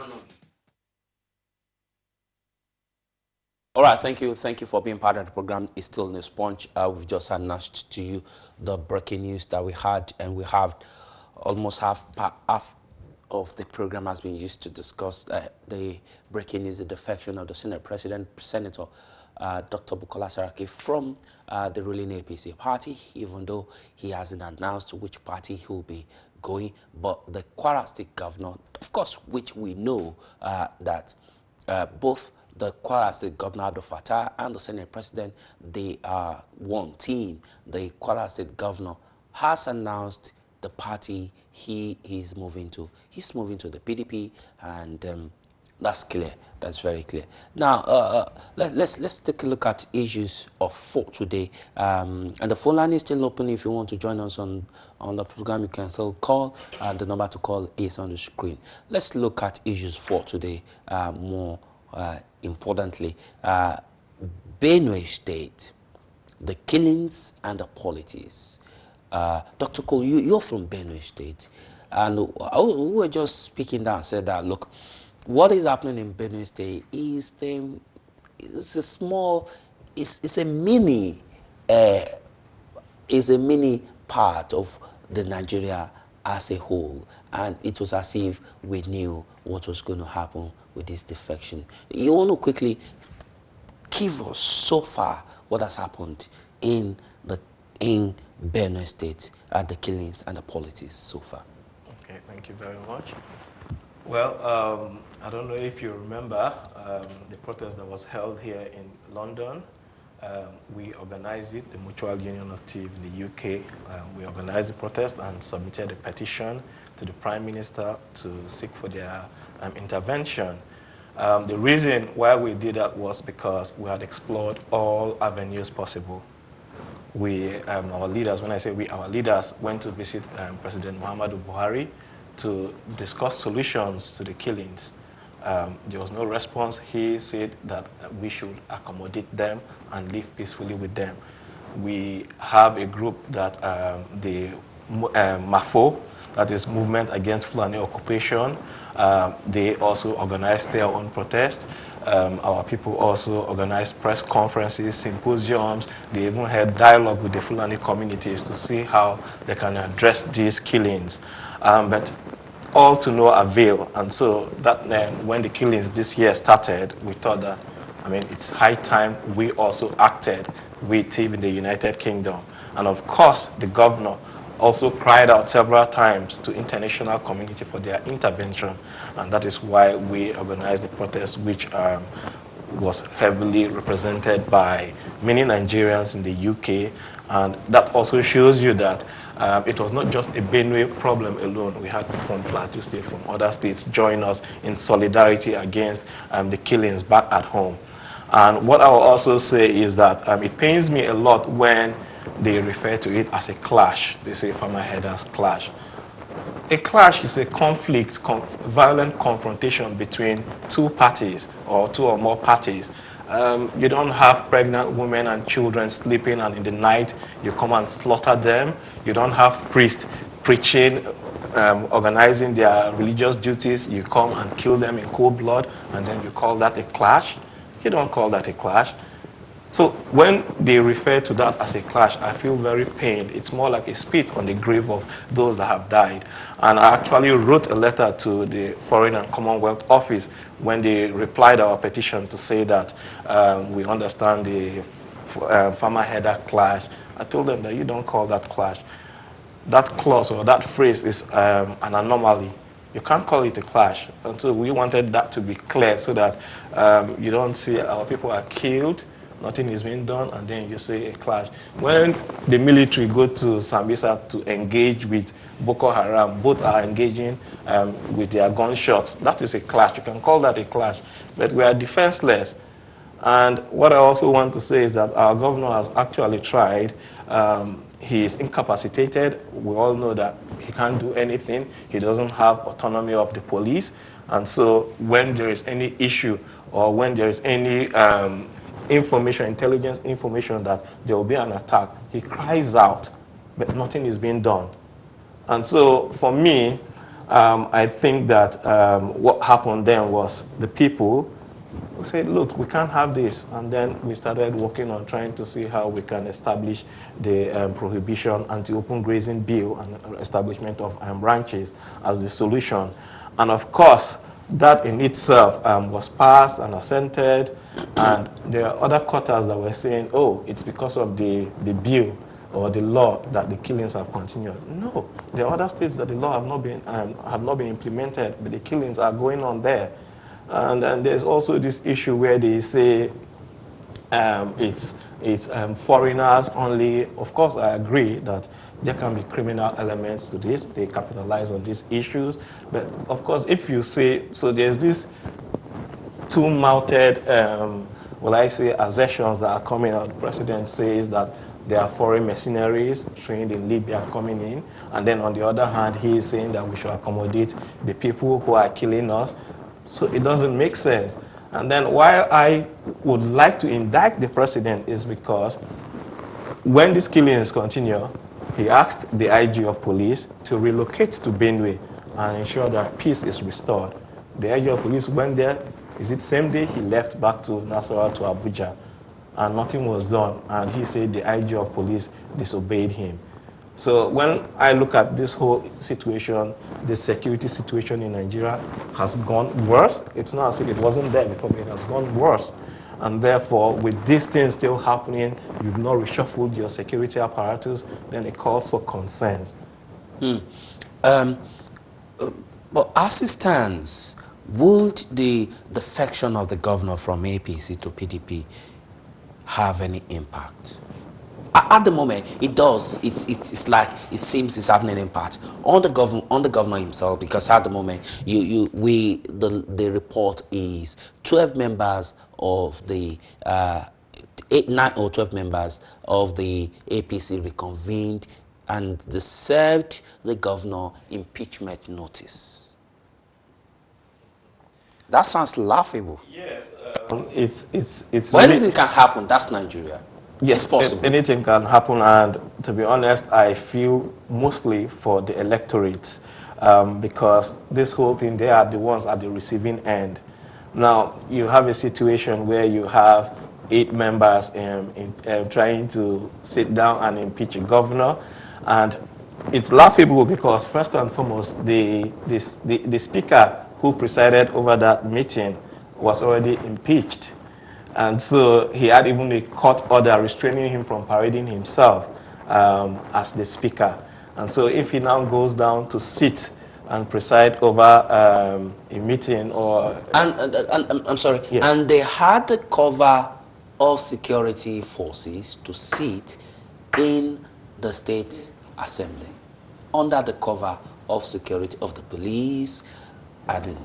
economy. All right, thank you for being part of the program. It's still Newspunch. We've just announced to you the breaking news that we had, and we have almost half of the program has been used to discuss the breaking news, the defection of the Senate President, Senator Dr. Bukola Saraki from the ruling APC party, even though he hasn't announced which party he will be going. But the Kwara State governor, of course, which we know that both the Kwara State Governor Abdul Fattah and the Senate President, they are one team. The Kwara State Governor has announced the party he is moving to. He's moving to the PDP, and that's clear. That's very clear. Now, let's take a look at issues of for today. And the phone line is still open. If you want to join us on the program, you can still call. The number to call is on the screen. Let's look at issues for today more importantly. Benue State, the killings and the politics. Dr. Cole, you're from Benue State, and we were just speaking down, said that, look, what is happening in Benue State is a mini part of the Nigeria as a whole, and it was as if we knew what was going to happen with this defection. You want to quickly give us so far what has happened in Benue State, the killings and the politics so far. Okay, thank you very much. Well, I don't know if you remember the protest that was held here in London. We organized it, the Mutual Union of Tea in the UK. We organized the protest and submitted a petition to the Prime Minister to seek for their intervention. The reason why we did that was because we had explored all avenues possible. Our leaders, when I say we, our leaders went to visit President Muhammadu Buhari to discuss solutions to the killings. There was no response. He said that we should accommodate them and live peacefully with them. We have a group that the MAFO, that is Movement Against Fulani Occupation, they also organized their own protest. Our people also organized press conferences, symposiums. They even had dialogue with the Fulani communities to see how they can address these killings. But all to no avail. And so that when the killings this year started, we thought that, it's high time we also acted with TIV in the United Kingdom. And of course, the governor also cried out several times to international community for their intervention. And that is why we organized the protest, which was heavily represented by many Nigerians in the UK. And that also shows you that it was not just a Benue problem alone. We had from Plateau State, from other states, join us in solidarity against the killings back at home. And what I will also say is that it pains me a lot when they refer to it as a clash. They say farmer headers clash. A clash is a conflict, violent confrontation between two parties or two or more parties. You don't have pregnant women and children sleeping, and in the night you come and slaughter them. You don't have priests preaching, organizing their religious duties. You come and kill them in cold blood, and then you call that a clash. You don't call that a clash. So when they refer to that as a clash, I feel very pained. It's more like a spit on the grave of those that have died. And I actually wrote a letter to the Foreign and Commonwealth Office when they replied our petition to say that we understand the farmer header clash. I told them that you don't call that clash. That clause or that phrase is an anomaly. You can't call it a clash. And so we wanted that to be clear so that you don't see our people are killed, nothing is being done, and then you say a clash. When the military go to Sambisa to engage with Boko Haram, both are engaging with their gunshots. That is a clash. You can call that a clash. But we are defenseless. And what I also want to say is that our governor has actually tried. He is incapacitated. We all know that he can't do anything. He doesn't have autonomy of the police. And so when there is any issue or when there is any intelligence information that there will be an attack, he cries out, but nothing is being done. And so for me, I think that what happened then was the people said, look, we can't have this. And then we started working on trying to see how we can establish the prohibition, anti-open grazing bill and establishment of ranches as the solution. And of course, that in itself was passed and assented. And there are other quarters that were saying, oh, it's because of the bill or the law that the killings have continued. No, there are other states that the law have not been implemented, but the killings are going on there. And there's also this issue where they say it's foreigners only. Of course, I agree that there can be criminal elements to this. They capitalize on these issues. But of course, if you say, so there's this two-mouthed, assertions that are coming out. The president says that there are foreign mercenaries trained in Libya coming in. And then on the other hand, he is saying that we should accommodate the people who are killing us. So it doesn't make sense. And then why I would like to indict the president is because when these killings continue, he asked the IG of police to relocate to Benue and ensure that peace is restored. The IG of police went there. Is it same day he left back to Nasarawa to Abuja, and nothing was done. And he said the IG of police disobeyed him. So when I look at this whole situation, the security situation in Nigeria has gone worse. It's not as if it wasn't there before, but it has gone worse. And therefore, with these things still happening, you've not reshuffled your security apparatus, then it calls for concerns. But as it stands, would the defection of the governor from APC to PDP have any impact? At the moment, it does. It's like it seems it's having an impact on the governor himself, because at the moment, the report is 12 members of the 9 or 12 members of the APC reconvened, and they served the governor impeachment notice. That sounds laughable. Yes, it's But really, anything can happen. That's Nigeria. yes, It's possible. anything can happen. And to be honest, I feel mostly for the electorate, because this whole thing, they are the ones at the receiving end. Now, you have a situation where you have 8 members trying to sit down and impeach a governor. And it's laughable because, first and foremost, the speaker who presided over that meeting was already impeached. And so he had even a court order restraining him from parading himself as the speaker. And so if he now goes down to sit and preside over a meeting or... And I'm sorry. Yes. And they had the cover of security forces to sit in the state assembly under the cover of security of the police and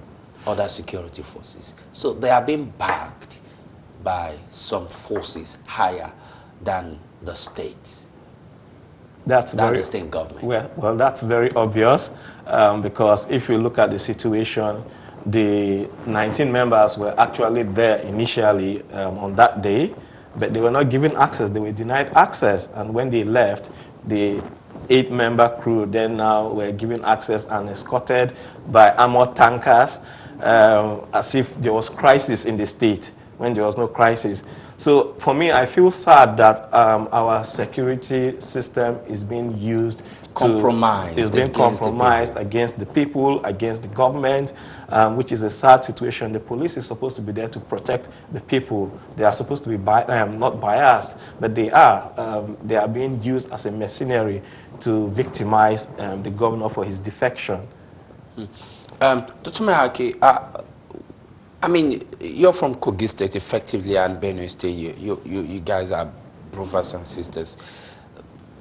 other security forces. So they are being backed by some forces higher than the state. That's very, the state government. Well, that's very obvious, because if you look at the situation, the 19 members were actually there initially on that day, but they were not given access. They were denied access, and when they left, the 8-member crew then now were given access and escorted by armored tankers, as if there was crisis in the state when there was no crisis. So for me, I feel sad that our security system is being used compromised against the people, against the government, which is a sad situation. The police is supposed to be there to protect the people. They are supposed to be not biased, but they are. They are being used as a mercenary to victimize the governor for his defection. Dr. Mahaki, I mean, you're from Kogi State, effectively, and Benue State. You guys are brothers and sisters.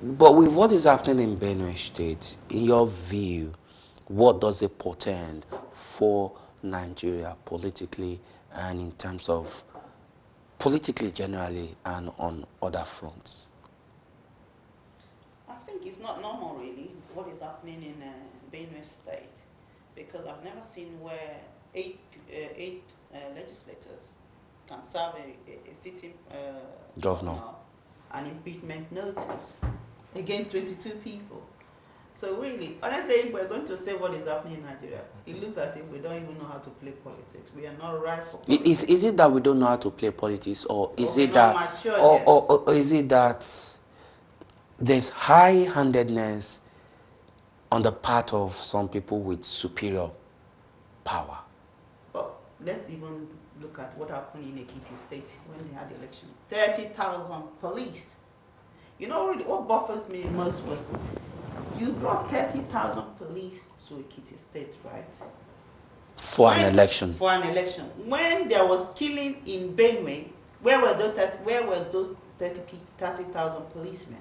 But with what is happening in Benue State, in your view, what does it portend for Nigeria politically and in terms of politically generally and on other fronts? I think it's not normal, really, what is happening in Benue State, because I've never seen where eight legislators can serve a sitting governor an impeachment notice against 22 people. So really, honestly, if we're going to say what is happening in Nigeria, it looks as if we don't even know how to play politics. We are not right for politics. Is it that we don't know how to play politics, or is Or we're it not that, mature yet. or is it that there's high-handedness on the part of some people with superior power? But let's even look at what happened in Ekiti State when they had the election. 30,000 police. You know, really, what buffers me most was you brought 30,000 police to Ekiti State, right? For an election. For an election. When there was killing in Benue, where was those 30,000 policemen?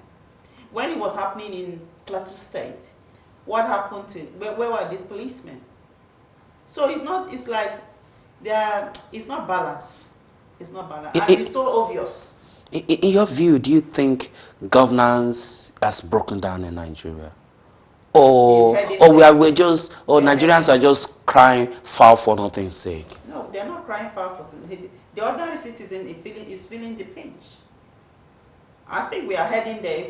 When it was happening in Plateau State, what happened to where were these policemen? So it's not balanced. It's not balanced. And it's so obvious. In your view, do you think governance has broken down in Nigeria? Nigerians are just crying foul for nothing's sake? No, they're not crying foul for something. The ordinary citizen is feeling the pinch. I think we are heading there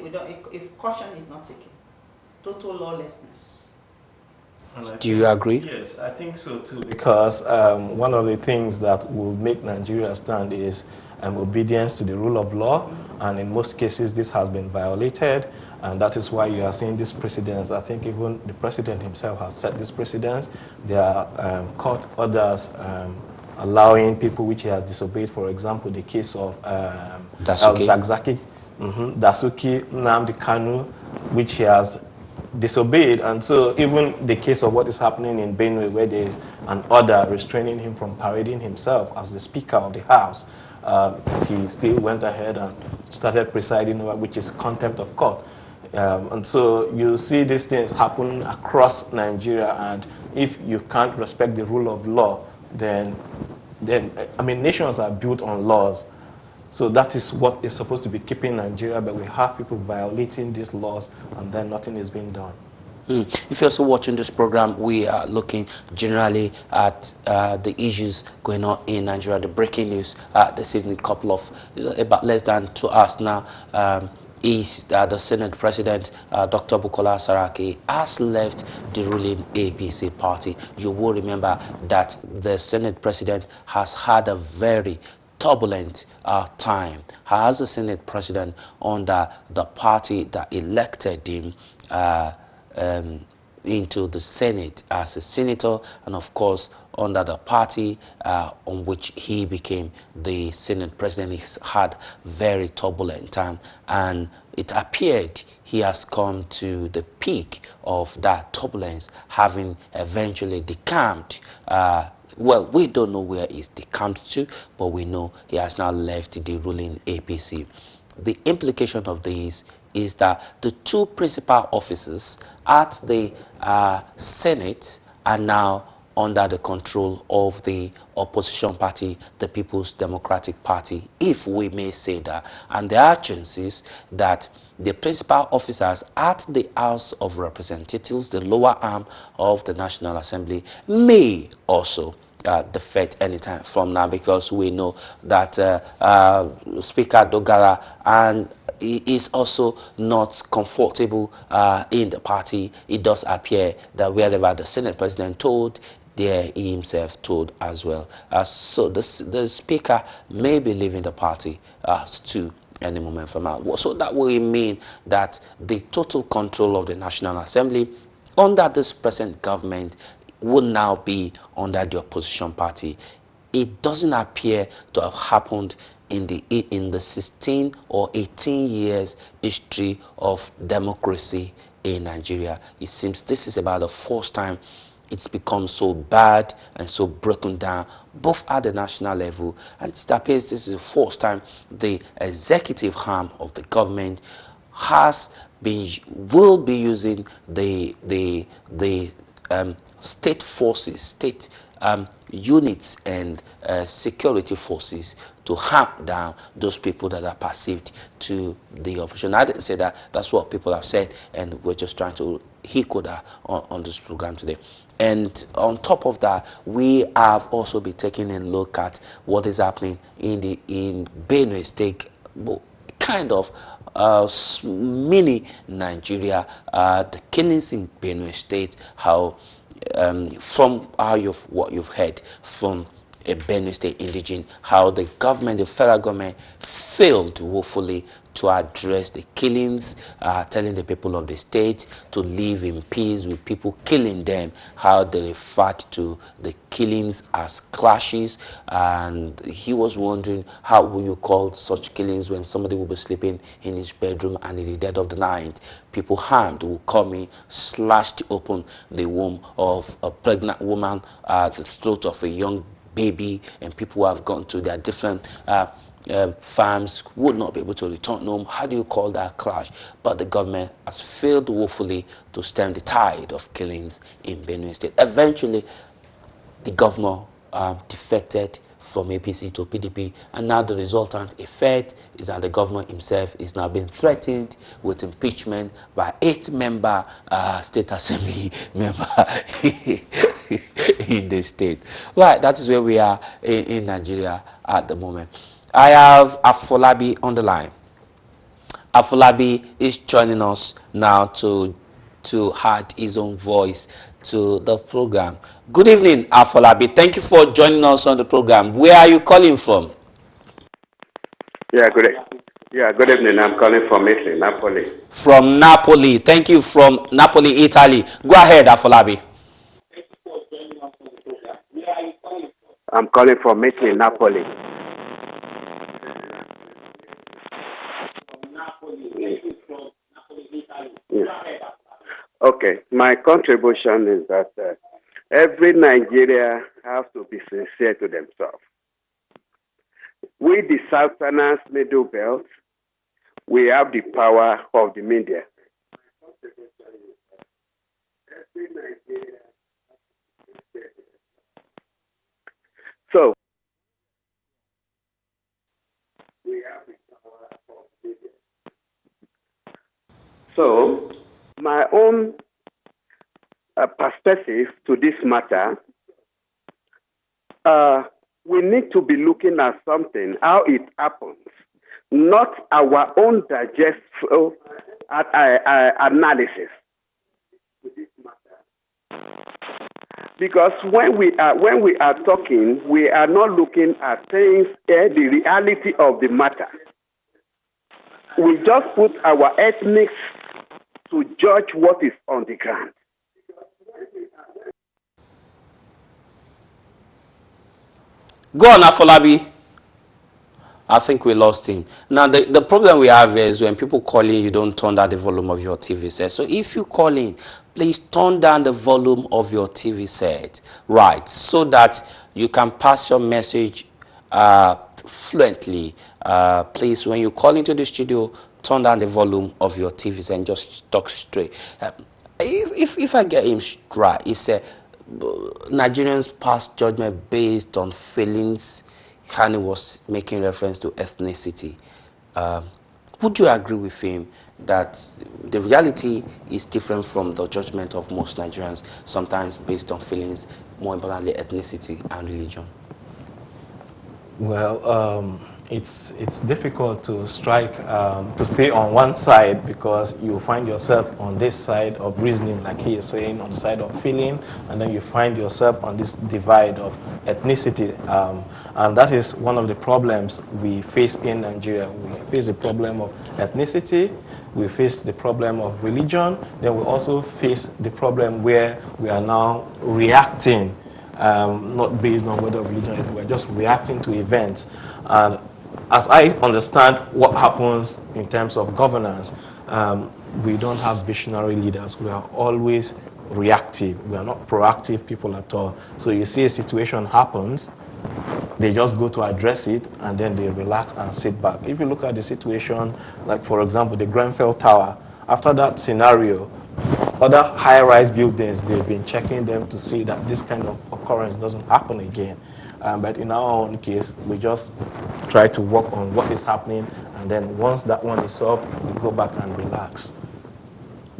if caution is not taken. Total lawlessness. Do you agree? Yes, I think so too. Because one of the things that will make Nigeria stand is obedience to the rule of law, and in most cases this has been violated, and that is why you are seeing this precedence. I think even the president himself has set this precedence. There are court orders allowing people which he has disobeyed. For example, the case of Dasuki Nnamdi Kanu, which he has disobeyed. And so even the case of what is happening in Benue, where there is an order restraining him from parading himself as the Speaker of the House, he still went ahead and started presiding over, which is contempt of court. And so you see these things happen across Nigeria, and if you can't respect the rule of law, then nations are built on laws. So that is what is supposed to be keeping Nigeria, but we have people violating these laws, and then nothing is being done. If you're also watching this program, we are looking generally at the issues going on in Nigeria. The breaking news this evening, about less than 2 hours now, is the Senate President, Dr. Bukola Saraki, has left the ruling APC party. You will remember that the Senate President has had a very turbulent time as a Senate President under the party that elected him into the Senate as a senator, and of course under the party on which he became the Senate President. He's had very turbulent time, and it appeared he has come to the peak of that turbulence, having eventually decamped. Well, we don't know where he's decamped to, but we know he has now left the ruling APC. The implication of this is that the two principal officers at the Senate are now under the control of the opposition party, the People's Democratic Party, if we may say that. And there are chances that the principal officers at the House of Representatives, the lower arm of the National Assembly, may also defect anytime from now, because we know that Speaker Dogara and he is also not comfortable in the party. It does appear that wherever the Senate President told, there he himself told as well. So the Speaker may be leaving the party too any moment from now. So that will mean that the total control of the National Assembly under this present government will now be under the opposition party. It doesn't appear to have happened in the 16 or 18 years history of democracy in Nigeria. It seems this is about the first time it's become so bad and so broken down, both at the national level, and it appears this is the first time the executive arm of the government will be using the state forces, state units and security forces to hunt down those people that are perceived to the opposition. I didn't say that. That's what people have said, and we're just trying to echo that on this program today. And on top of that, we have also been taking a look at what is happening in Benue State, kind of mini Nigeria, the killings in Benue State, how from what you've heard from a Benue State indigene, how the government, the federal government, failed woefully to address the killings, telling the people of the state to live in peace with people killing them, how they referred to the killings as clashes, and he was wondering how will you call such killings when somebody will be sleeping in his bedroom and in the dead of the night, people harmed will come in, slashed open the womb of a pregnant woman, the throat of a young baby, and people who have gone to their different farms would not be able to return home. How do you call that clash? But the government has failed woefully to stem the tide of killings in Benue State. Eventually, the governor defected from APC to PDP, and now the resultant effect is that the governor himself is now being threatened with impeachment by 8-member state assembly member in the state. Right, that is where we are in Nigeria at the moment. I have Afolabi on the line. Afolabi is joining us now to add his own voice to the program. Good evening, Afolabi. Thank you for joining us on the program. Where are you calling from? Good evening. I'm calling from Italy, Napoli. From Napoli. Thank you, from Napoli, Italy. Go ahead, Afolabi. I'm calling from Italy, Napoli. Okay, my contribution is that every Nigeria has to be sincere to themselves. We, the Southerners, Middle Belt, we have the power of the media. So, we have the power of media. So, my own perspective to this matter, we need to be looking at something, how it happens, not our own digestible analysis. Because when we are talking, we are not looking at things, the reality of the matter. We just put our ethnics to judge what is on the ground. Go on, Afolabi. I think we lost him. Now, the problem we have is when people call in, you don't turn down the volume of your TV set. So if you call in, please turn down the volume of your TV set, right, so that you can pass your message fluently. Please, when you call into the studio, turn down the volume of your TV set and just talk straight. If I get him right, he said Nigerians pass judgment based on feelings, and he was making reference to ethnicity. Would you agree with him that the reality is different from the judgment of most Nigerians, sometimes based on feelings, more importantly ethnicity and religion? Well, it's difficult to strike, to stay on one side, because you find yourself on this side of reasoning, like he is saying, on the side of feeling, and then you find yourself on this divide of ethnicity. And that is one of the problems we face in Nigeria. We face the problem of ethnicity, we face the problem of religion, then we also face the problem where we are now reacting, not based on whether religion is, we're just reacting to events. And as I understand what happens in terms of governance, we don't have visionary leaders. We are always reactive. We are not proactive people at all. So you see a situation happens, they just go to address it, and then they relax and sit back. If you look at the situation, like for example, the Grenfell Tower, after that scenario, other high-rise buildings, they've been checking them to see that this kind of occurrence doesn't happen again. But in our own case, we just try to work on what is happening, and then once that one is solved, we go back and relax.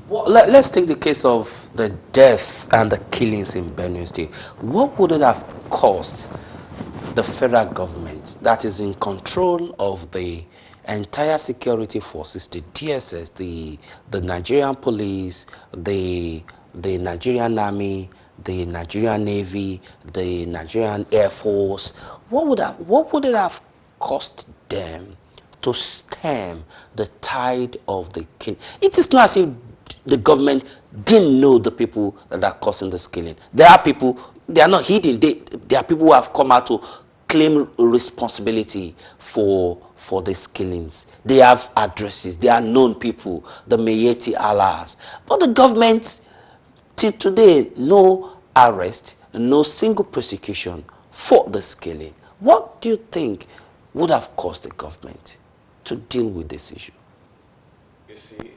Well, let's take the case of the death and the killings in Benue State. What would it have cost the federal government that is in control of the entire security forces, the DSS, the Nigerian police, the Nigerian Army, the Nigerian Navy, the Nigerian Air Force, what would it have cost them to stem the tide of the killing? It is not as if the government didn't know the people that are causing this killing. There are people, they are not hidden. There are people who have come out to claim responsibility for these killings. They have addresses. They are known people, the Meyeti Allahs. But the government, till today, no arrest, no single prosecution for this killing. What do you think would have caused the government to deal with this issue? You see,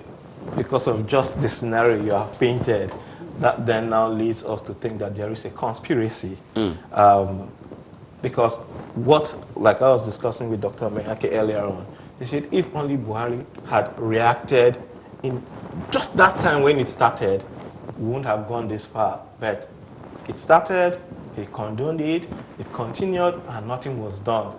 because of just the scenario you have painted, that then now leads us to think that there is a conspiracy. Because what, like I was discussing with Dr. Mehake earlier on, he said if only Buhari had reacted in just that time when it started, we wouldn't have gone this far. But it started, he condoned it, it continued, and nothing was done,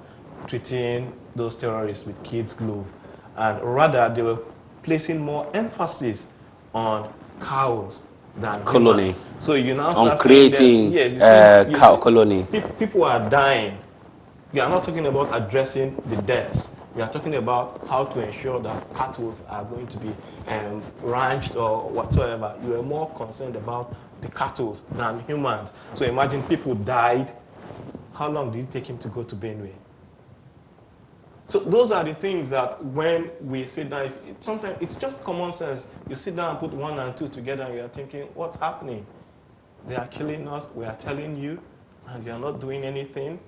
treating those terrorists with kids' glove. And rather, they were placing more emphasis on cows than Colony. humans. So you now On start creating saying that, cow colony. People are dying. We are not talking about addressing the deaths. We are talking about how to ensure that cattle are going to be ranched or whatsoever. You are more concerned about the cattle than humans. So imagine people died. How long did it take him to go to Benue? So those are the things that when we sit down, sometimes it's just common sense. You sit down and put 1 and 2 together and you are thinking, what's happening? They are killing us, we are telling you, and you are not doing anything.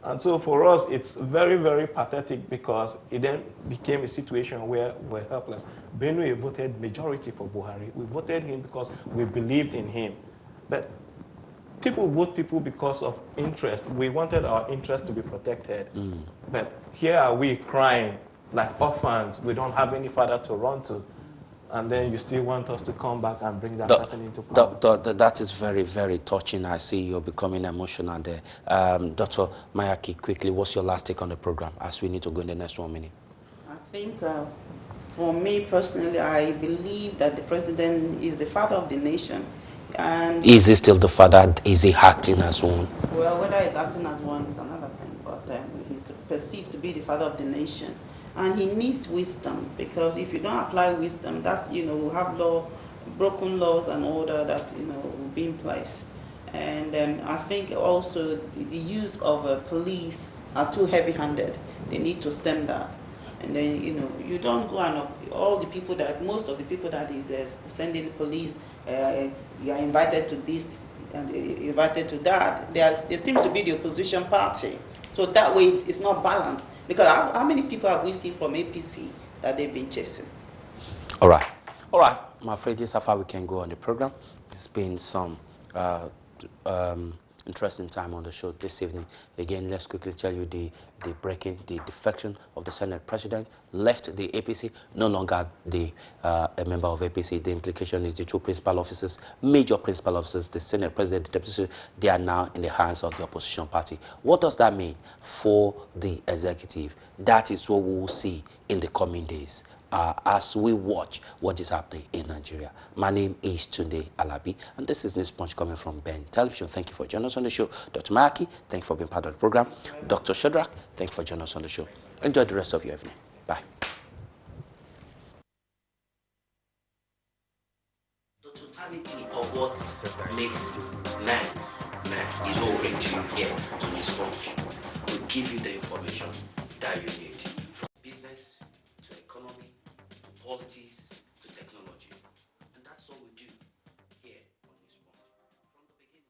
And so for us, it's very, very pathetic because it then became a situation where we're helpless. Benue voted majority for Buhari. We voted him because we believed in him. But people vote people because of interest. We wanted our interest to be protected. But here are we crying like orphans. We don't have any father to run to. And then you still want us to come back and bring that person into power. That is very, very touching. I see you're becoming emotional there. Dr. Mayaki, quickly, what's your last take on the program as we need to go in the next 1 minute? I think for me personally, I believe that the president is the father of the nation. And is he still the father? Is he acting as one? Well, whether he's acting as one is another thing, but he's perceived to be the father of the nation. And he needs wisdom, because if you don't apply wisdom, that's, we have broken laws and order that, will be in place. And I think also the use of police are too heavy-handed. They need to stem that. And then, you don't go and most of the people that is sending police, you are invited to this and invited to that. There seems to be the opposition party. So that way it's not balanced. Because how many people have we seen from APC that they've been chasing? All right. I'm afraid this is how far we can go on the program. It's been some interesting time on the show this evening. Again, let's quickly tell you the defection of the Senate president, left the APC, no longer a member of APC. The implication is the two principal officers, major principal officers, the Senate president, the deputy, they are now in the hands of the opposition party. What does that mean for the executive? That is what we will see in the coming days. As we watch what is happening in Nigeria. My name is Tunde Alabi, and this is Newspunch coming from Ben Television. Thank you for joining us on the show. Dr. Mayaki, thank you for being part of the program. Dr. Shadrach, thank you for joining us on the show. Enjoy the rest of your evening. Bye. The totality of what makes man is what we bring to you here on Newspunch. We give you the information that you need, from business to economy, politics to technology. And that's what we do here on this point from the beginning.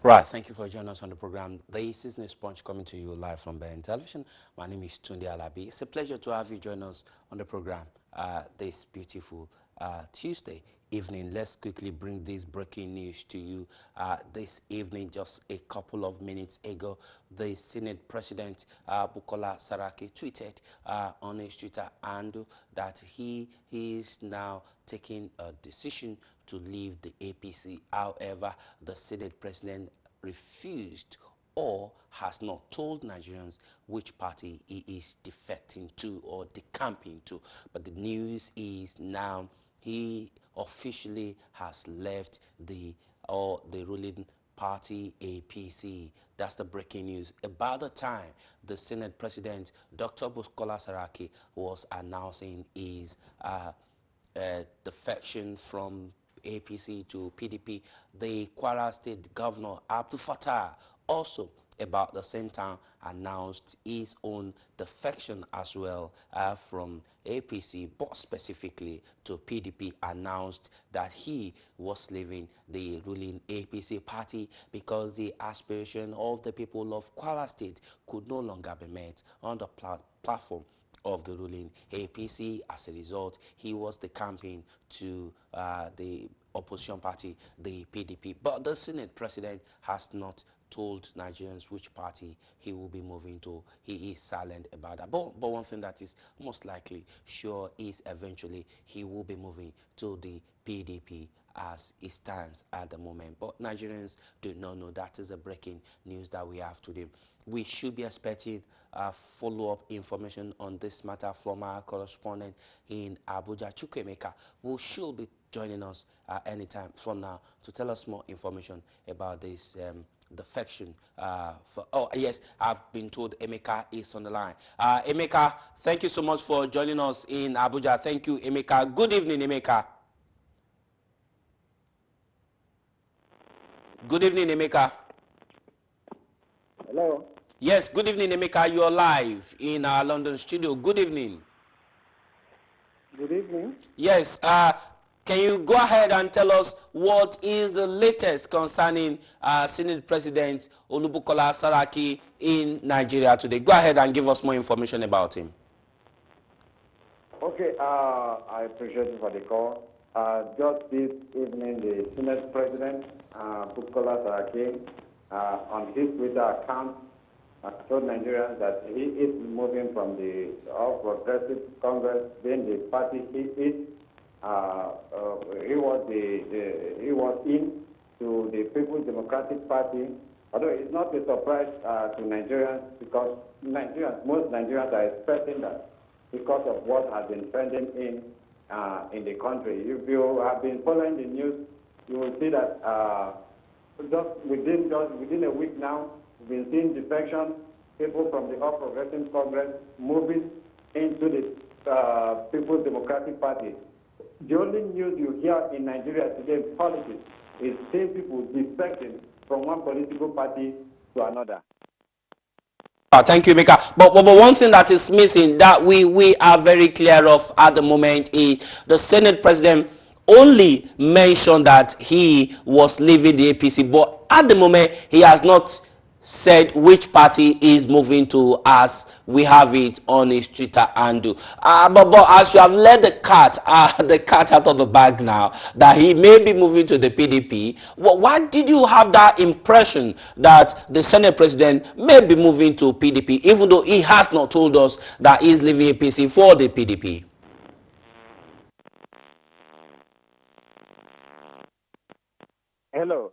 Right, thank you for joining us on the program. This is Newspunch coming to you live from Ben Television. My name is Tunde Alabi. It's a pleasure to have you join us on the program this beautiful Tuesday evening. Let's quickly bring this breaking news to you. This evening, just a couple of minutes ago, the Senate President Bukola Saraki tweeted on his Twitter handle that he is now taking a decision to leave the APC. However, the Senate President refused or has not told Nigerians which party he is defecting to or decamping to. But the news is now he officially has left the ruling party APC. That's the breaking news. About the time the Senate President Dr. Bukola Saraki was announcing his defection from APC to PDP, the Kwara State Governor Abdul Fattah also about the same time announced his own defection as well from APC, but specifically to PDP, announced that he was leaving the ruling APC party because the aspiration of the people of Kwara State could no longer be met on the platform of the ruling APC. As a result, he was decamping to the opposition party, the PDP. But the Senate President has not told Nigerians which party he will be moving to. He is silent about that. But one thing that is most likely sure is eventually he will be moving to the PDP as it stands at the moment. But Nigerians do not know. That is a breaking news that we have today. We should be expecting follow-up information on this matter from our correspondent in Abuja, Chukwemeka, who should be joining us anytime from now to tell us more information about this defection. Oh, yes, I've been told Emeka is on the line. Emeka, thank you so much for joining us in Abuja. Thank you, Emeka. Good evening, Emeka. Good evening, Emeka. Hello. Yes, good evening, Emeka. You're live in our London studio. Good evening. Good evening. Yes, can you go ahead and tell us what is the latest concerning Senate President Olubukola Saraki in Nigeria today? Go ahead and give us more information about him. Okay, I appreciate you for the call. Just this evening, the Senate President, Bukola Saraki, on his Twitter account, told Nigerians that he is moving from the All Progressive Congress, being the party he is. He was in to the People's Democratic Party, although it's not a surprise to Nigerians because most Nigerians are expecting that because of what has been trending in the country. If you have been following the news, you will see that just within a week now, we've been seeing defection, people from the All Progressive Congress moving into the People's Democratic Party. The only news you hear in Nigeria today in politics is seeing people defecting from one political party to another. Thank you, Mika. But one thing that is missing that we are very clear of at the moment is the Senate President only mentioned that he was leaving the APC, but at the moment he has not said which party is moving to, as we have it on his Twitter handle. But as you have let the cat out of the bag now, that he may be moving to the PDP, why did you have that impression that the Senate President may be moving to PDP, even though he has not told us that he is leaving APC for the PDP? Hello.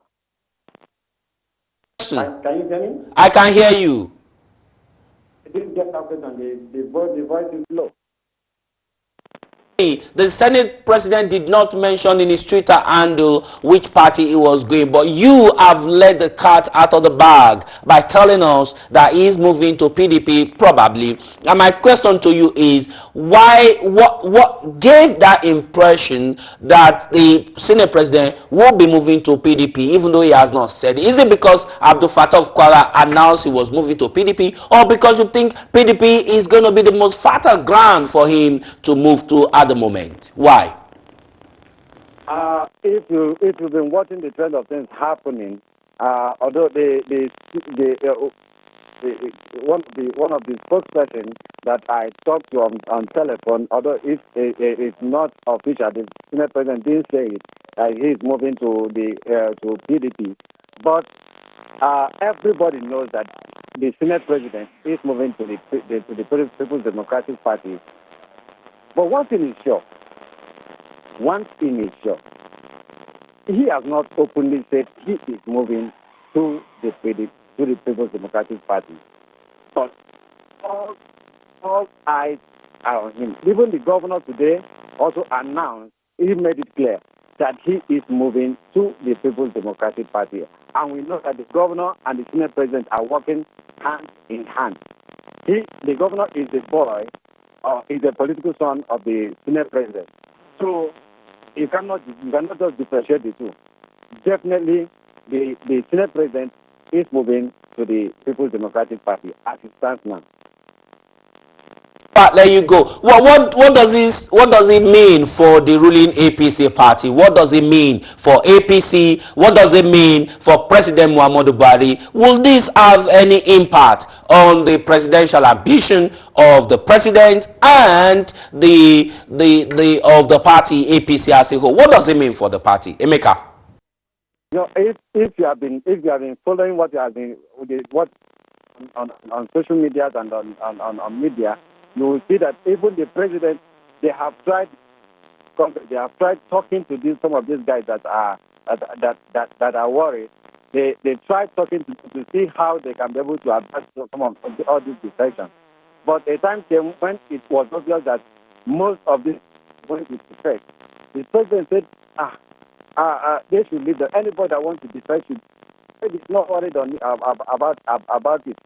Can you hear me? I can hear you. I didn't get up on the voice is low. The Senate President did not mention in his Twitter handle which party he was going, but you have let the cat out of the bag by telling us that he is moving to PDP probably. And my question to you is, what gave that impression that the Senate President will be moving to PDP even though he has not said it? Is it because Abdul Fattah of Kwara announced he was moving to PDP, or because you think PDP is going to be the most fertile ground for him to move to at the moment? Why? If you've been watching the trend of things happening, although one of the spokesperson that I talked to on telephone, although it's not official, the Senate President didn't say it. He is moving to PDP, but everybody knows that the Senate President is moving to the People's Democratic Party. But one thing is sure. He has not openly said he is moving to the People's Democratic Party. But all eyes are on him. Even the governor today also announced, he made it clear that he is moving to the People's Democratic Party. And we know that the governor and the Senate president are working hand in hand. The governor is the boy, is the political son of the Senate president. So you cannot just differentiate the two. Definitely, the Senate president is moving to the People's Democratic Party as it stands now. But there you go. What does it mean for the ruling APC party? What does it mean for APC? What does it mean for President Muhammadu Buhari? Will this have any impact on the presidential ambition of the president and the of the party APC as a whole? What does it mean for the party, Emeka? You know, if you have been following what you have been on social media and on media, you will see that even the president, they have tried talking to some of these guys that are worried. They tried talking to see how they can be able to address some of all these defections. But a time came when it was obvious that most of this was going to defect. The president said, they should leave them. Anybody that wants to defect should. Maybe it's not worried about it.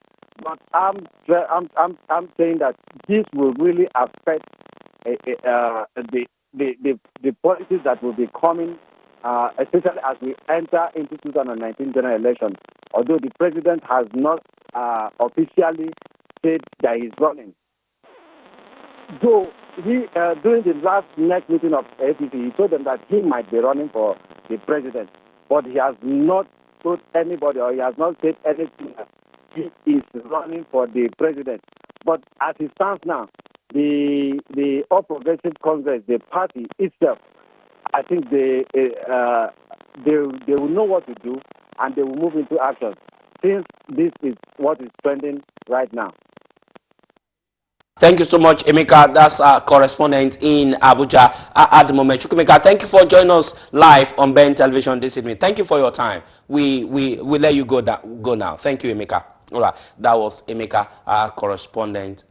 But I'm saying that this will really affect the policies that will be coming, especially as we enter into 2019 general election. Although the president has not officially said that he's running. Though he during the last next meeting of APC, he told them that he might be running for the president, but he has not told anybody, or he has not said anything. He is running for the president. But as it stands now, the All Progressive Congress, the party itself, I think they will know what to do, and they will move into action, since this is what is trending right now. Thank you so much, Emeka. That's our correspondent in Abuja at the moment. Chukwemeka, thank you for joining us live on Ben Television this evening. Thank you for your time. We let you go now. Thank you, Emeka. All right, that was Emeka, our correspondent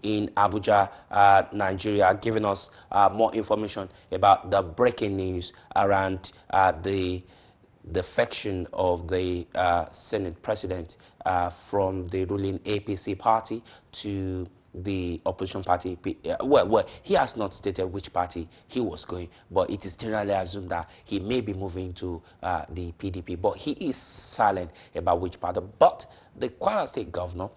in Abuja, Nigeria, giving us more information about the breaking news around the defection of the Senate president from the ruling APC party to the opposition party. Well, he has not stated which party he was going, but it is generally assumed that he may be moving to the PDP, but he is silent about which party. But the Kwara State governor,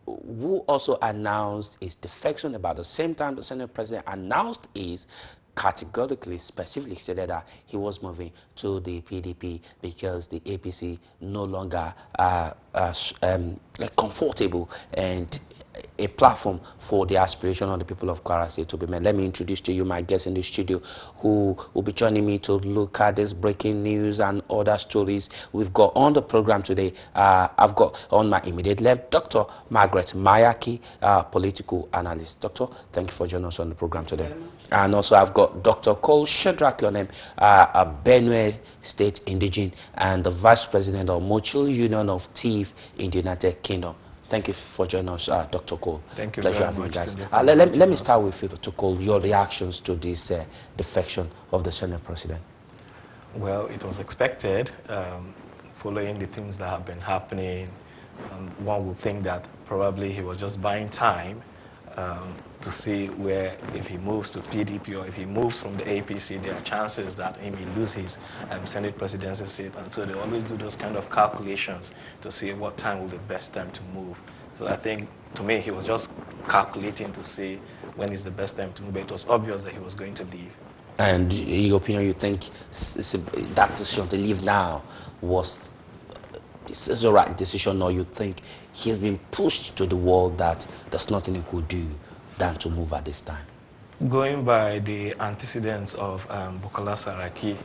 who also announced his defection about the same time the Senate president announced his, categorically, specifically stated that he was moving to the PDP because the APC no longer comfortable and a platform for the aspiration of the people of Kwara State to be made. Let me introduce to you my guest in the studio who will be joining me to look at this breaking news and other stories we've got on the program today. I've got on my immediate left Dr. Margaret Mayaki, political analyst. Doctor, thank you for joining us on the program today. And also I've got Dr. Cole Shadrach Lonem, a Benue State indigene and the Vice President of Mutual Union of Thief in the United Kingdom. Thank you for joining us, Dr. Cole. Thank you Pleasure very having much. you guys. Let me start with you, Dr. Cole, your reactions to this defection of the Senate president. Well, it was expected, following the things that have been happening. One would think that probably he was just buying time to see where, if he moves to PDP or if he moves from the APC, there are chances that he may lose his Senate presidency seat. And so they always do those kind of calculations to see what time will be the best time to move. So I think, to me, he was just calculating to see when is the best time to move. But it was obvious that he was going to leave. And in your opinion, you think that decision to leave now was the right decision, or you think he's been pushed to the wall that there's nothing he could do than to move at this time? Going by the antecedents of Bukola Saraki,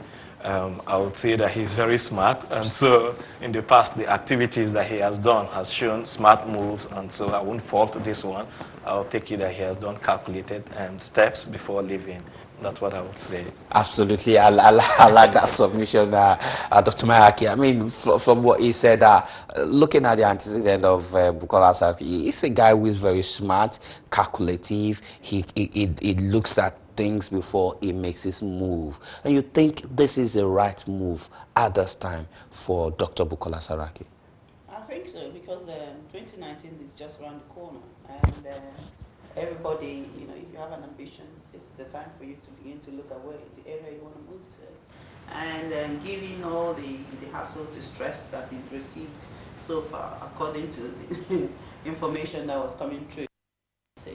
I would say that he's very smart, and so in the past the activities that he has done has shown smart moves, and so I won't fault this one. I'll take it that he has done calculated steps before leaving. That's what I would say. Absolutely, I like that submission, Dr. Mayaki. I mean, from what he said, looking at the antecedent of Bukola Saraki, he's a guy who is very smart, calculative. He looks at things before he makes his move. And you think this is the right move at this time for Dr. Bukola Saraki? I think so, because 2019 is just around the corner, and everybody, if you have an ambition, this is the time for you to begin to look at where the area you want to move to. And given all the hassles, the stress that is received so far, according to the information that was coming through, say,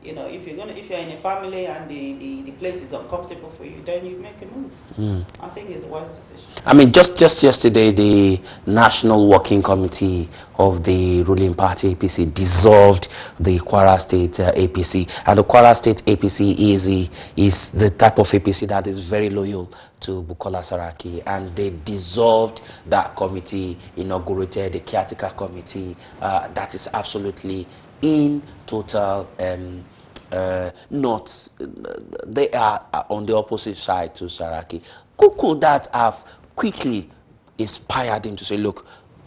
if you're in a family and the place is uncomfortable for you, then you make a move. I think it's a wise decision. I mean, just yesterday, the National Working Committee of the ruling party APC dissolved the Kwara State APC, and the Kwara State APC is the type of APC that is very loyal to Bukola Saraki, and they dissolved that committee, inaugurated a caretaker committee that is absolutely in total not, they are on the opposite side to Saraki. Could that have quickly inspired him to say, look,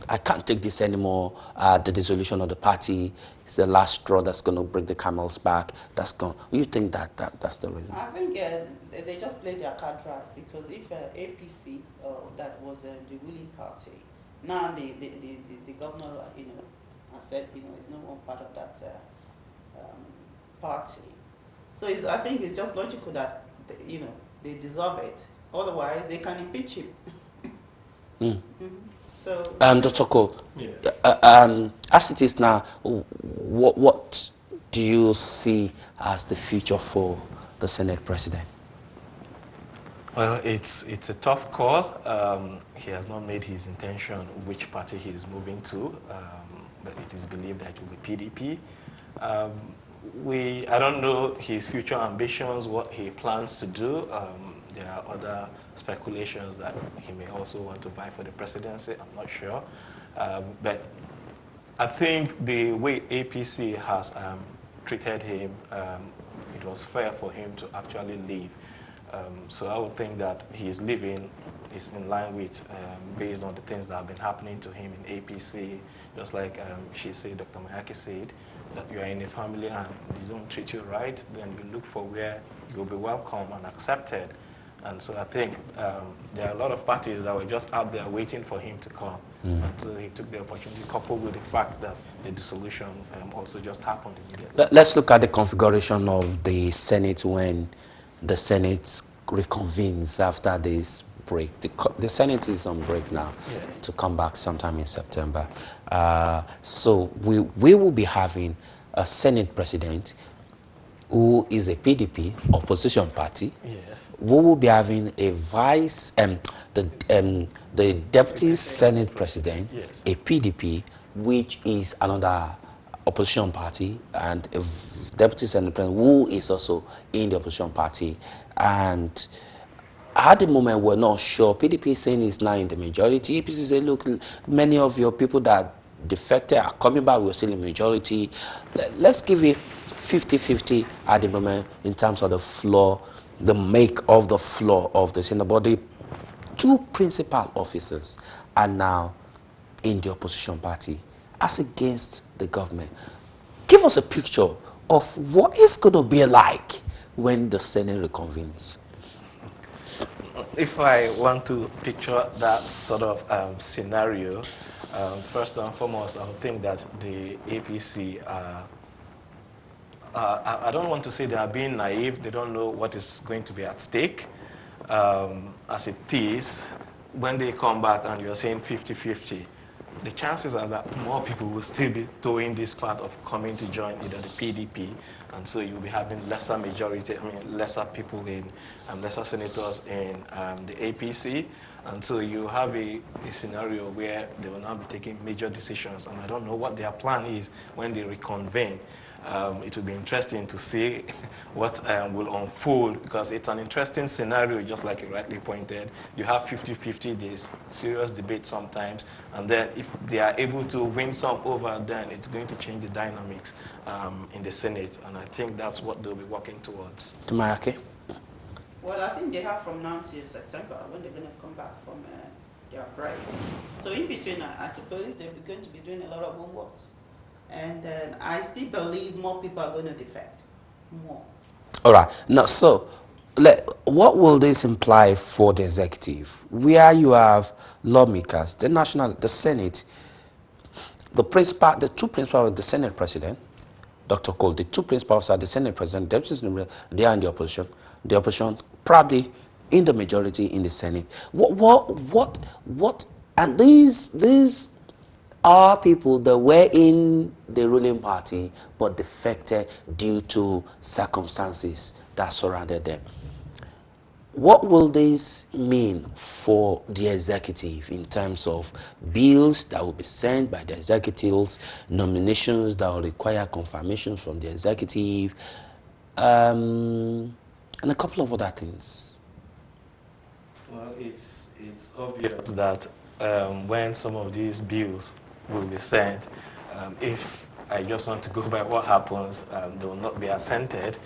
I can't take this anymore, the dissolution of the party is the last straw that's going to break the camel's back, that's gone. You think that's the reason? I think they just played their card right, because if APC, that was the ruling party, now the governor, has said, is no one part of that party. So I think it's just logical that they dissolve it. Otherwise, they can impeach him. So, Dr. Cole, as it is now, what do you see as the future for the Senate President? Well, it's a tough call. He has not made his intention which party he is moving to, but it is believed that it will be PDP. I don't know his future ambitions, what he plans to do. There are other speculations that he may also want to vie for the presidency. I'm not sure. But I think the way APC has treated him, it was fair for him to actually leave. So I would think that his leaving is in line with, based on the things that have been happening to him in APC, just like Dr. Mayaki said, that you are in a family and they don't treat you right, then you look for where you'll be welcome and accepted. And so I think there are a lot of parties that were just out there waiting for him to come. And so he took the opportunity, coupled with the fact that the dissolution also just happened immediately. Let's look at the configuration of the Senate when the Senate reconvenes after this break. The Senate is on break now, yes, to come back sometime in September. So we will be having a Senate president who is a PDP opposition party. Yes. We will be having a the deputy Senate president, yes, a PDP, which is another opposition party, and a deputy Senate president who is also in the opposition party. And at the moment, we're not sure. PDP is saying it's now in the majority. APC say, look, many of your people that defected are coming back. We're still in majority. Let's give it 50-50 at the moment in terms of the floor, the make of the floor of the Senate. But the two principal officers are now in the opposition party as against the government. Give us a picture of what it's going to be like when the Senate reconvenes. If I want to picture that sort of scenario, first and foremost, I would think that the APC I don't want to say they are being naive. They don't know what is going to be at stake. As it is, when they come back and you're saying 50-50, the chances are that more people will still be towing this part of coming to join either the PDP, and so you'll be having lesser majority, lesser people in, lesser senators in the APC, and so you have a scenario where they will now be taking major decisions, and I don't know what their plan is when they reconvene. It will be interesting to see what will unfold, because it's an interesting scenario, just like you rightly pointed. You have 50-50, there's serious debate sometimes, and then if they are able to win some over, then it's going to change the dynamics in the Senate, and I think that's what they'll be working towards. Tumayake? Well, I think they have from now till September when they're going to come back from their break. So in between, I suppose they're going to be doing a lot of homework. And I still believe more people are going to defect. More. All right. Now, so what will this imply for the executive? Where you have lawmakers, the Senate, the two principals of the Senate president, Dr. Cole, the two principals are the Senate president, deputy president, they are in the opposition. The opposition probably in the majority in the Senate. What, and these are people that were in the ruling party but defected due to circumstances that surrounded them. What will this mean for the executive in terms of bills that will be sent by the executives, nominations that will require confirmations from the executive, and a couple of other things? Well, it's obvious that when some of these bills will be sent, if I just want to go by what happens, they will not be assented.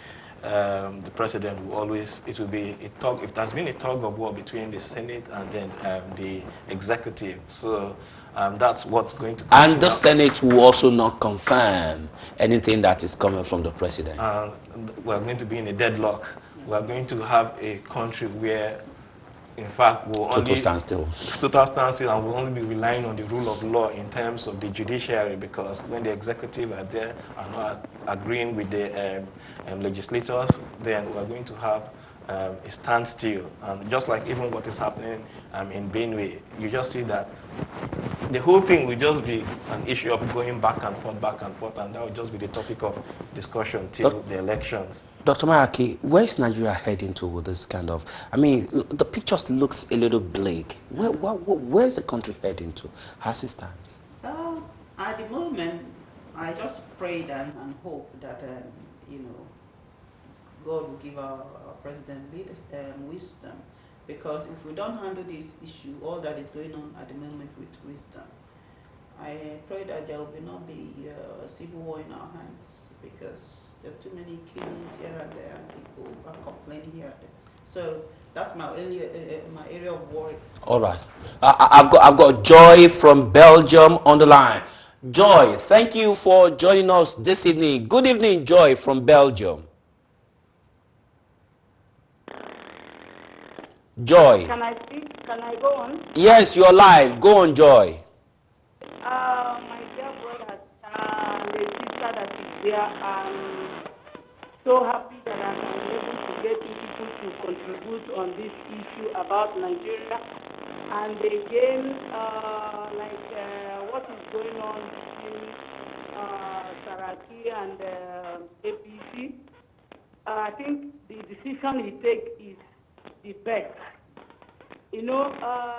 The president will always, it will be a tug, if there's been a tug of war between the Senate and then the executive. So that's what's going to continue. And the Senate will also not confirm anything that is coming from the president. We're going to be in a deadlock. We're going to have a country where, in fact, Total standstill. Total standstill, and we'll only be relying on the rule of law in terms of the judiciary, because when the executive are there and not agreeing with the legislators, then we're going to have a standstill. And just like even what is happening in Benue, you just see that the whole thing will just be an issue of going back and forth, and that will just be the topic of discussion till the elections. Dr. Mayaki, where is Nigeria heading to with this kind of, I mean, the picture looks a little bleak. Where is the country heading to as it stands? At the moment, I just prayed and hope that, God will give our president wisdom. Because if we don't handle this issue, all that is going on at the moment with wisdom, I pray that there will not be a civil war in our hands, because there are too many killings here and there, and people are complaining here and there. So that's my area of worry. All right, I've got Joy from Belgium on the line. Joy, thank you for joining us this evening. Good evening, Joy from Belgium. Joy. Can I speak? Can I go on? Yes, you're live. Go on, Joy. My dear brother, the sister that is there, I'm so happy that I'm able to get people to contribute on this issue about Nigeria. And again, what is going on between Saraki and APC, I think the decision he takes is the best. Saraki.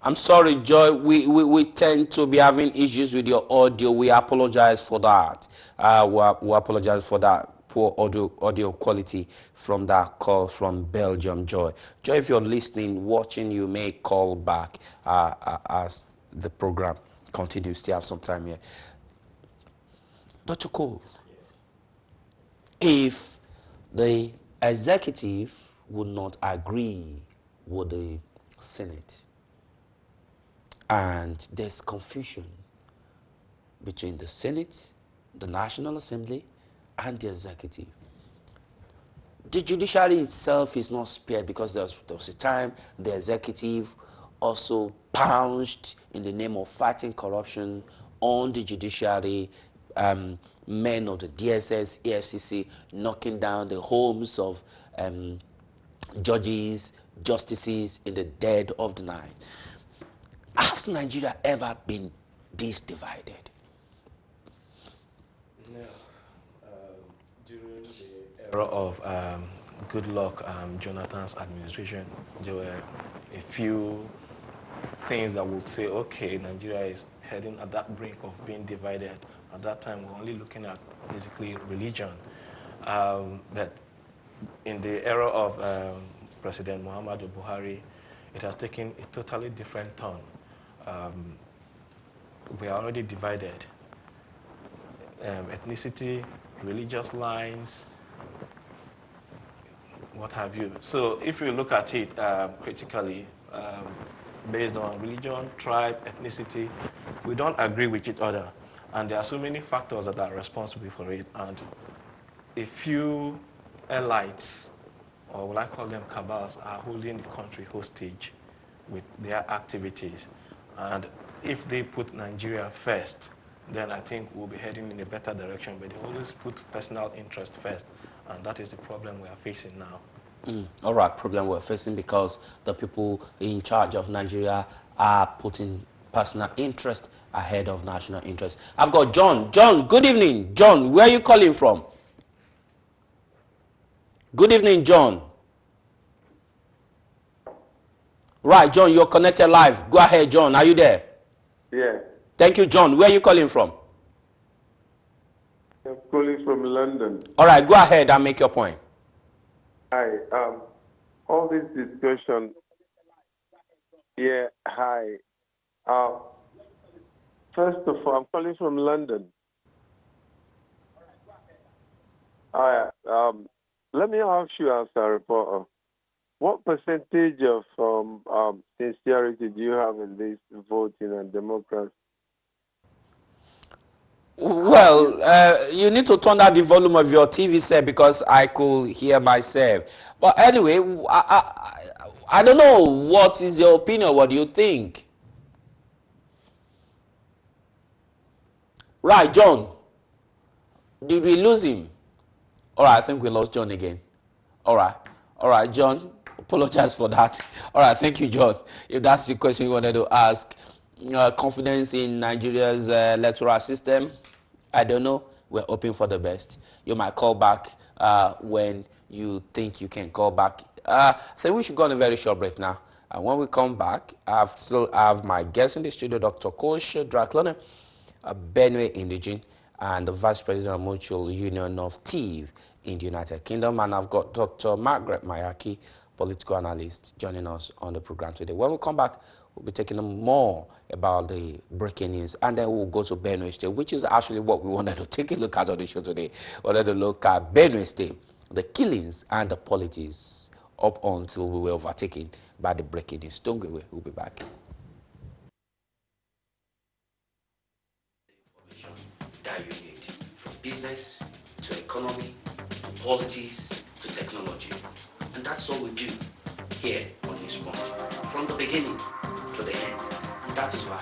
I'm sorry, Joy. We tend to be having issues with your audio. We apologize for that. We apologize for that poor audio quality from that call from Belgium, Joy. Joy, if you're listening, watching, you may call back as the program continues. Still have some time here. Dr. Cole, if the executive would not agree with the Senate, and there's confusion between the Senate, the National Assembly, and the executive, the judiciary itself is not spared, because there was a time the executive also pounced in the name of fighting corruption on the judiciary, men of the DSS, EFCC, knocking down the homes of judges, justices in the dead of the night. Has Nigeria ever been this divided? No. During the era of Goodluck Jonathan's administration, there were a few things that would say, okay, Nigeria is heading at that brink of being divided. At that time, we were only looking at basically religion. But in the era of President Muhammadu Buhari, it has taken a totally different turn. We are already divided. Ethnicity, religious lines, what have you. So if you look at it critically, based on religion, tribe, ethnicity, we don't agree with each other. And there are so many factors that are responsible for it. And a few elites, or will I call them cabals, are holding the country hostage with their activities. And if they put Nigeria first, then I think we'll be heading in a better direction. But they always put personal interest first. And that is the problem we are facing now. All right, problem we're facing because the people in charge of Nigeria are putting personal interest ahead of national interest. I've got John. John, good evening. John, where are you calling from? Good evening, John. Right, John, you're connected live. Go ahead, John. Are you there? Yeah. Thank you, John. Where are you calling from? I'm calling from London. All right, go ahead and make your point. Hi. All this discussion. Yeah. Hi. First of all, I'm calling from London. All right. Let me ask you as a reporter, what percentage of sincerity do you have in this voting and democracy? Well, you need to turn down the volume of your TV set because I could hear myself. But anyway, I don't know. What is your opinion? What do you think? Right, John. Did we lose him? All right, I think we lost John again. All right, John. Apologize for that. All right, thank you, John. If that's the question you wanted to ask, confidence in Nigeria's electoral system, I don't know. We're hoping for the best. You might call back when you think you can call back. So we should go on a very short break now. And when we come back, I still have my guest in the studio, Dr. Kosh Draklone, a Benue indigene and the Vice President of Mutual Union of TIV in the United Kingdom. And I've got Dr. Margaret Mayaki, political analyst, joining us on the program today. When we come back, we'll be taking more about the breaking news, and then we'll go to Benue State, which is actually what we wanted to take a look at on the show today. We wanted to look at Benue State, the killings and the politics up until we were overtaken by the breaking news. Don't go away. We'll be back. That you need, from business to economy, to politics to technology. And that's what we do here on Newspunch, from the beginning to the end. And that is why